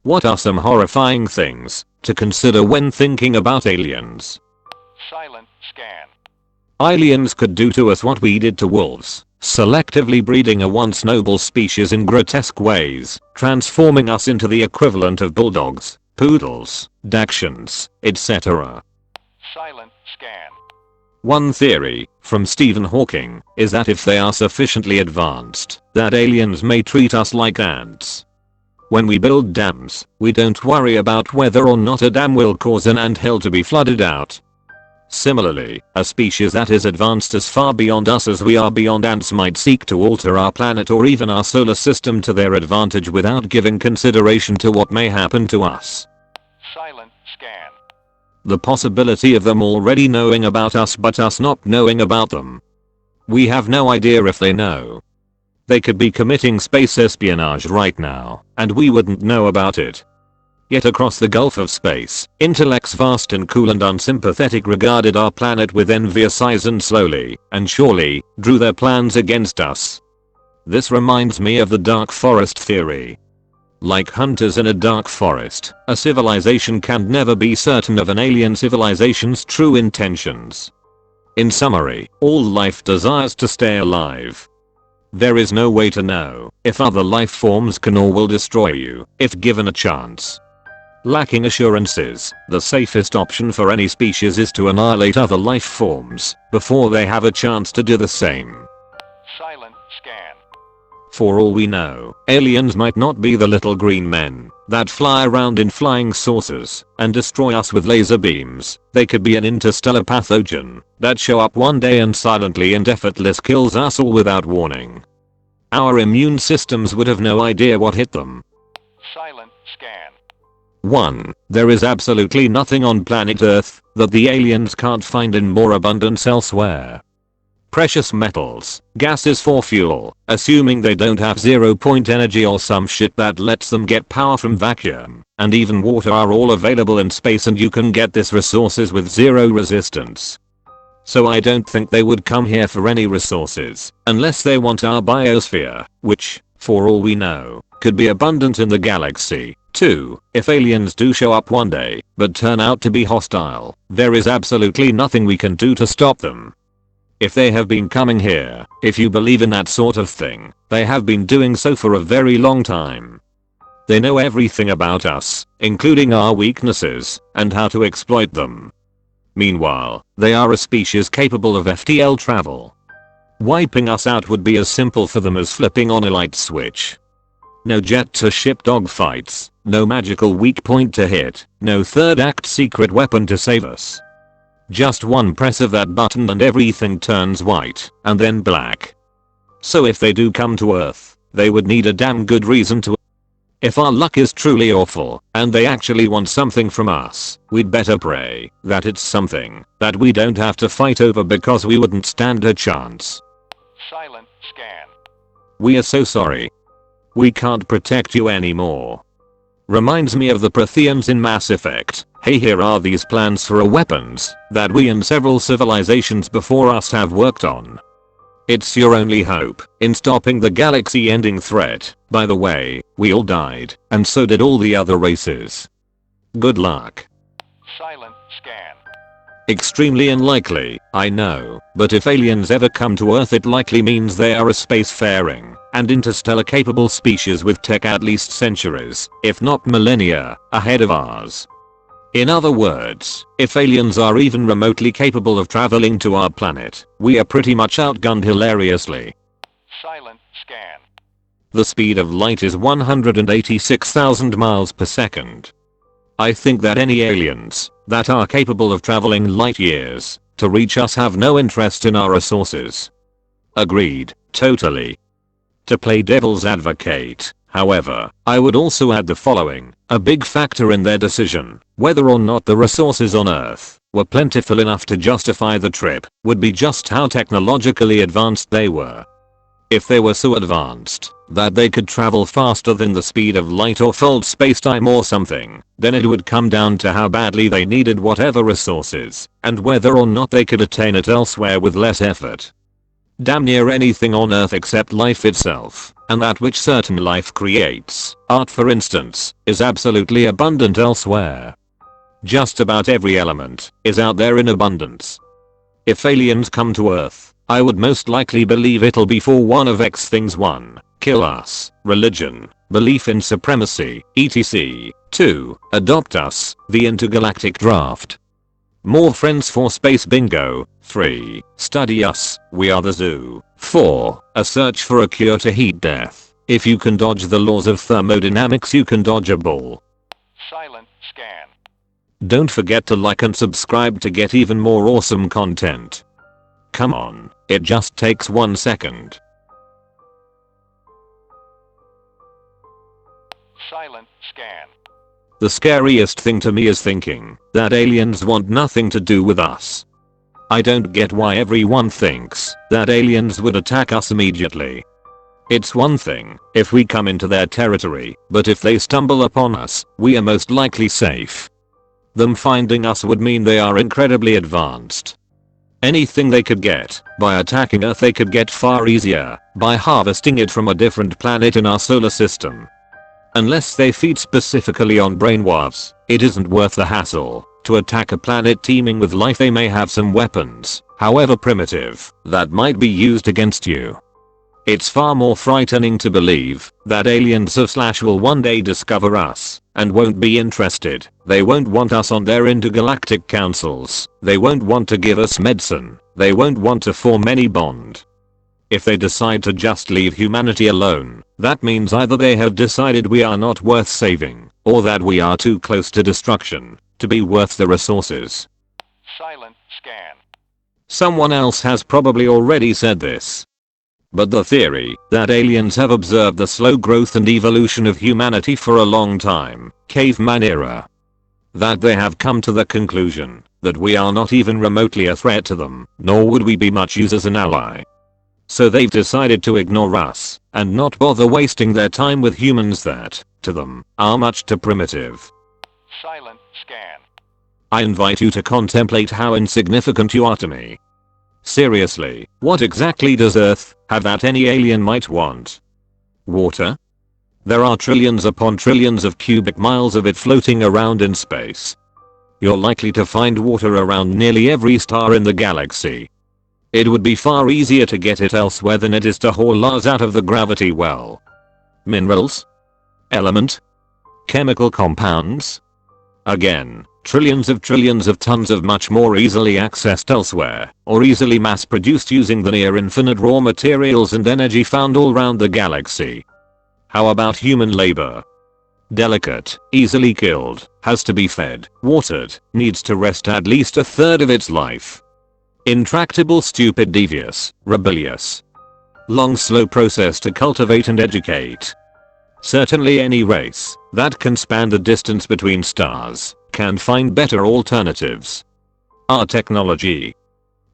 What are some horrifying things to consider when thinking about aliens? Silent scan. Aliens could do to us what we did to wolves, selectively breeding a once noble species in grotesque ways, transforming us into the equivalent of bulldogs, poodles, dachshunds, etc. Silent scan. One theory, from Stephen Hawking, is that if they are sufficiently advanced, that aliens may treat us like ants. When we build dams, we don't worry about whether or not a dam will cause an anthill to be flooded out. Similarly, a species that is advanced as far beyond us as we are beyond ants might seek to alter our planet or even our solar system to their advantage without giving consideration to what may happen to us. Silent scan. The possibility of them already knowing about us but us not knowing about them. We have no idea if they know. They could be committing space espionage right now, and we wouldn't know about it. Yet across the gulf of space, intellects vast and cool and unsympathetic regarded our planet with envious eyes and slowly, and surely, drew their plans against us. This reminds me of the dark forest theory. Like hunters in a dark forest, a civilization can never be certain of an alien civilization's true intentions. In summary, all life desires to stay alive. There is no way to know if other life forms can or will destroy you if given a chance. Lacking assurances, the safest option for any species is to annihilate other life forms before they have a chance to do the same. Silent scan. For all we know, aliens might not be the little green men that fly around in flying saucers and destroy us with laser beams. They could be an interstellar pathogen that show up one day and silently and effortless kills us all without warning. Our immune systems would have no idea what hit them. Silent scan. 1. There is absolutely nothing on planet Earth that the aliens can't find in more abundance elsewhere. Precious metals, gases for fuel, assuming they don't have zero-point energy or some shit that lets them get power from vacuum, and even water are all available in space and you can get these resources with zero resistance. So I don't think they would come here for any resources, unless they want our biosphere, which, for all we know, could be abundant in the galaxy. 2. If aliens do show up one day, but turn out to be hostile, there is absolutely nothing we can do to stop them. If they have been coming here, if you believe in that sort of thing, they have been doing so for a very long time. They know everything about us, including our weaknesses, and how to exploit them. Meanwhile, they are a species capable of FTL travel. Wiping us out would be as simple for them as flipping on a light switch. No jet-to-ship dogfights, no magical weak point to hit, no third act secret weapon to save us. Just one press of that button and everything turns white, and then black. So if they do come to Earth, they would need a damn good reason to. If our luck is truly awful, and they actually want something from us, we'd better pray that it's something that we don't have to fight over because we wouldn't stand a chance. Silent scan. We are so sorry. We can't protect you anymore. Reminds me of the Protheans in Mass Effect. Hey, here are these plans for weapons that we and several civilizations before us have worked on. It's your only hope in stopping the galaxy-ending threat. By the way, we all died, and so did all the other races. Good luck. Silent scan. Extremely unlikely, I know, but if aliens ever come to Earth it likely means they are a spacefaring and interstellar capable species with tech at least centuries, if not millennia, ahead of ours. In other words, if aliens are even remotely capable of traveling to our planet, we are pretty much outgunned hilariously. Silent scan. The speed of light is 186,000 miles per second. I think that any aliens that are capable of traveling light years to reach us have no interest in our resources. Agreed, totally. To play devil's advocate, however, I would also add the following. A big factor in their decision, whether or not the resources on Earth were plentiful enough to justify the trip, would be just how technologically advanced they were. If they were so advanced that they could travel faster than the speed of light or fold spacetime or something, then it would come down to how badly they needed whatever resources, and whether or not they could attain it elsewhere with less effort. Damn near anything on Earth except life itself, and that which certain life creates, art for instance, is absolutely abundant elsewhere. Just about every element is out there in abundance. If aliens come to Earth, I would most likely believe it'll be for one of X things: 1. Kill us, religion, belief in supremacy, etc. 2. Adopt us, the intergalactic draft. More friends for space bingo. 3. Study us, we are the zoo. 4. A search for a cure to heat death. If you can dodge the laws of thermodynamics, you can dodge a bull. Silent scan. Don't forget to like and subscribe to get even more awesome content. Come on, it just takes 1 second. Silent scan. The scariest thing to me is thinking that aliens want nothing to do with us. I don't get why everyone thinks that aliens would attack us immediately. It's one thing if we come into their territory, but if they stumble upon us, we are most likely safe. Them finding us would mean they are incredibly advanced. Anything they could get by attacking Earth they could get far easier by harvesting it from a different planet in our solar system. Unless they feed specifically on brainwaves, it isn't worth the hassle to attack a planet teeming with life. They may have some weapons, however primitive, that might be used against you. It's far more frightening to believe that aliens will one day discover us and won't be interested. They won't want us on their intergalactic councils. They won't want to give us medicine. They won't want to form any bond. If they decide to just leave humanity alone, that means either they have decided we are not worth saving, or that we are too close to destruction to be worth the resources. Silent scan. Someone else has probably already said this. But the theory that aliens have observed the slow growth and evolution of humanity for a long time, caveman era. That they have come to the conclusion that we are not even remotely a threat to them, nor would we be much use as an ally. So they've decided to ignore us and not bother wasting their time with humans that, to them, are much too primitive. Silent scan. I invite you to contemplate how insignificant you are to me. Seriously, what exactly does Earth have that any alien might want? Water? There are trillions upon trillions of cubic miles of it floating around in space. You're likely to find water around nearly every star in the galaxy. It would be far easier to get it elsewhere than it is to haul ours out of the gravity well. Minerals? Element? Chemical compounds? Again, trillions of tons of much more easily accessed elsewhere, or easily mass produced using the near infinite raw materials and energy found all around the galaxy. How about human labor? Delicate, easily killed, has to be fed, watered, needs to rest at least a third of its life. Intractable, stupid, devious, rebellious. Long, slow process to cultivate and educate. Certainly any race that can span the distance between stars can find better alternatives. Our technology.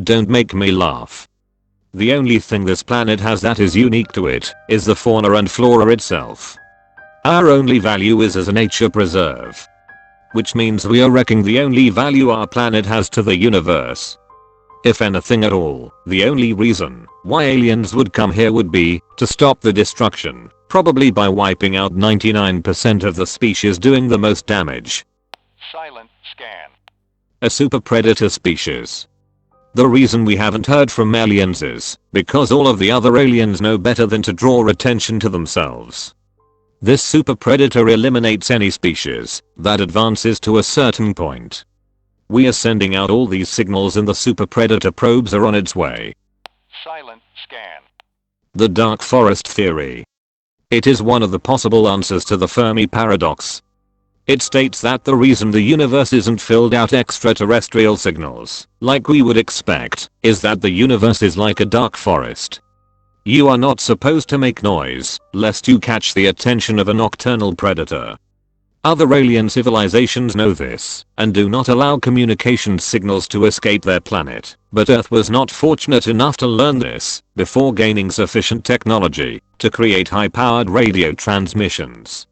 Don't make me laugh. The only thing this planet has that is unique to it is the fauna and flora itself. Our only value is as a nature preserve. Which means we are wrecking the only value our planet has to the universe. If anything at all, the only reason why aliens would come here would be to stop the destruction, probably by wiping out 99% of the species doing the most damage. Silent scan. A super predator species. The reason we haven't heard from aliens is because all of the other aliens know better than to draw attention to themselves. This super predator eliminates any species that advances to a certain point. We are sending out all these signals and the super predator probes are on its way. Silent scan. The dark forest theory. It is one of the possible answers to the Fermi paradox. It states that the reason the universe isn't filled out extraterrestrial signals, like we would expect, is that the universe is like a dark forest. You are not supposed to make noise, lest you catch the attention of a nocturnal predator. Other alien civilizations know this, and do not allow communication signals to escape their planet, but Earth was not fortunate enough to learn this before gaining sufficient technology to create high-powered radio transmissions.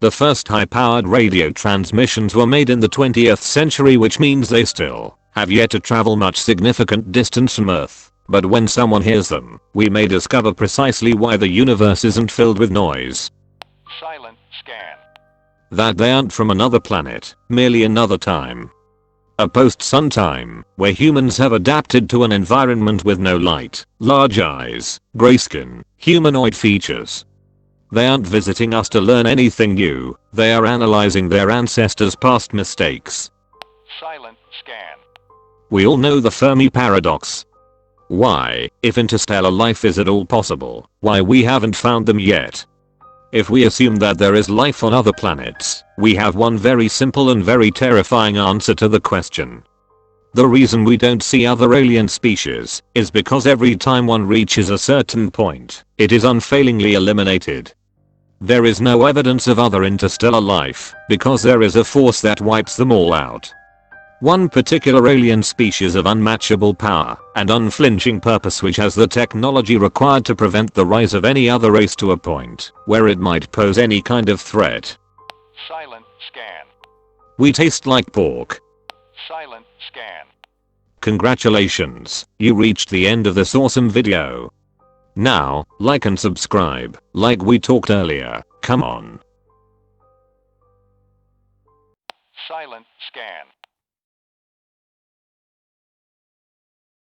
The first high-powered radio transmissions were made in the 20th century, which means they still have yet to travel much significant distance from Earth, but when someone hears them, we may discover precisely why the universe isn't filled with noise. Silent scan. That they aren't from another planet, merely another time. A post-sun time, where humans have adapted to an environment with no light, large eyes, grey skin, humanoid features. They aren't visiting us to learn anything new, they are analyzing their ancestors' past mistakes. Silent scan. We all know the Fermi paradox. Why, if interstellar life is at all possible, why we haven't found them yet? If we assume that there is life on other planets, we have one very simple and very terrifying answer to the question. The reason we don't see other alien species is because every time one reaches a certain point, it is unfailingly eliminated. There is no evidence of other interstellar life because there is a force that wipes them all out. One particular alien species of unmatchable power and unflinching purpose which has the technology required to prevent the rise of any other race to a point where it might pose any kind of threat. Silent scan. We taste like pork. Silent scan. Congratulations, you reached the end of this awesome video. Now, like and subscribe, like we talked earlier, come on. Silent scan.